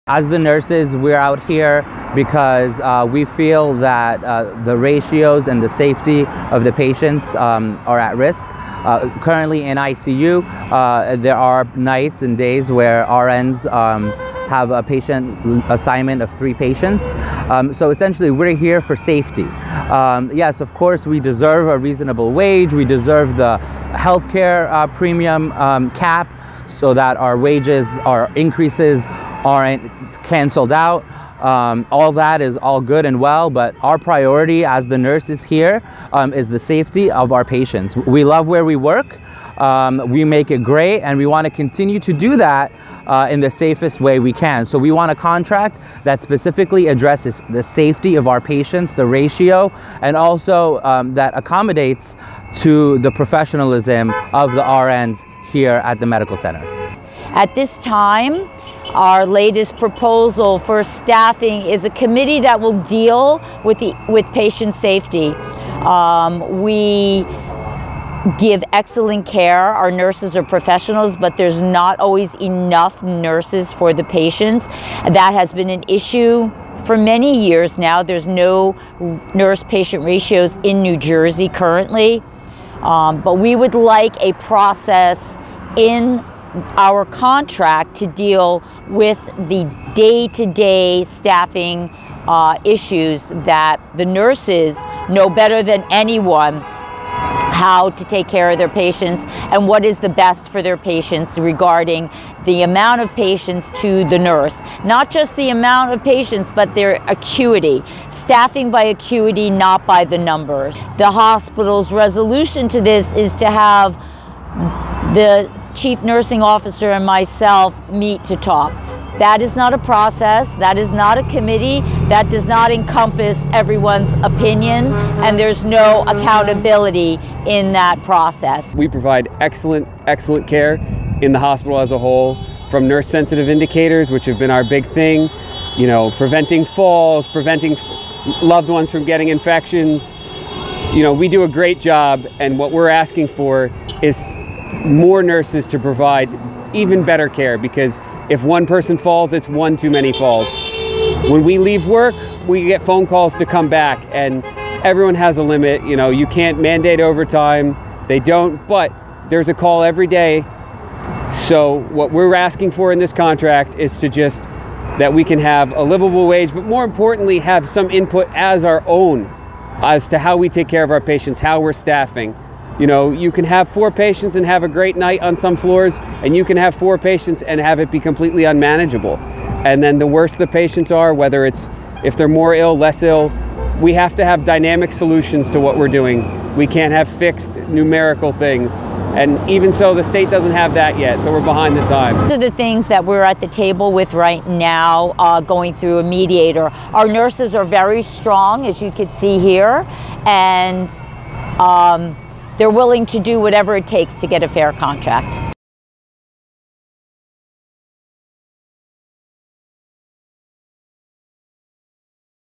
As the nurses, we're out here because we feel that the ratios and the safety of the patients are at risk. Currently in ICU, there are nights and days where RNs have a patient assignment of 3 patients. So essentially, we're here for safety. Yes, of course, we deserve a reasonable wage. We deserve the healthcare premium cap so that our wages, our increases aren't canceled out. All that is all good and well, but our priority as the nurses here is the safety of our patients. We love where we work. We make it great, and we want to continue to do that in the safest way we can. So we want a contract that specifically addresses the safety of our patients, the ratio, and also that accommodates to the professionalism of the RNs here at the medical center. At this time, our latest proposal for staffing is a committee that will deal with patient safety. We give excellent care. Our nurses are professionals, but there's not always enough nurses for the patients. That has been an issue for many years now. There's no nurse-patient ratios in New Jersey currently, but we would like a process in our contract to deal with the day-to-day staffing issues that the nurses know better than anyone how to take care of their patients and what is the best for their patients regarding the amount of patients to the nurse. Not just the amount of patients, but their acuity. Staffing by acuity, not by the numbers. The hospital's resolution to this is to have the Chief Nursing Officer and myself meet to talk. That is not a process, that is not a committee, that does not encompass everyone's opinion, and there's no accountability in that process. We provide excellent care in the hospital as a whole, from nurse-sensitive indicators, which have been our big thing, you know, preventing falls, preventing loved ones from getting infections. You know, we do a great job, and what we're asking for is more nurses to provide even better care, because if one person falls, it's one too many falls. When we leave work, we get phone calls to come back, and everyone has a limit. You know, you can't mandate overtime. They don't, but there's a call every day. So what we're asking for in this contract is to just that we can have a livable wage, but more importantly, have some input as our own as to how we take care of our patients, how we're staffing. You know, you can have 4 patients and have a great night on some floors, and you can have 4 patients and have it be completely unmanageable. And then the worse the patients are, whether it's if they're more ill, less ill, we have to have dynamic solutions to what we're doing. We can't have fixed numerical things. And even so, the state doesn't have that yet, so we're behind the times. These are the things that we're at the table with right now, going through a mediator. Our nurses are very strong, as you can see here, and they're willing to do whatever it takes to get a fair contract.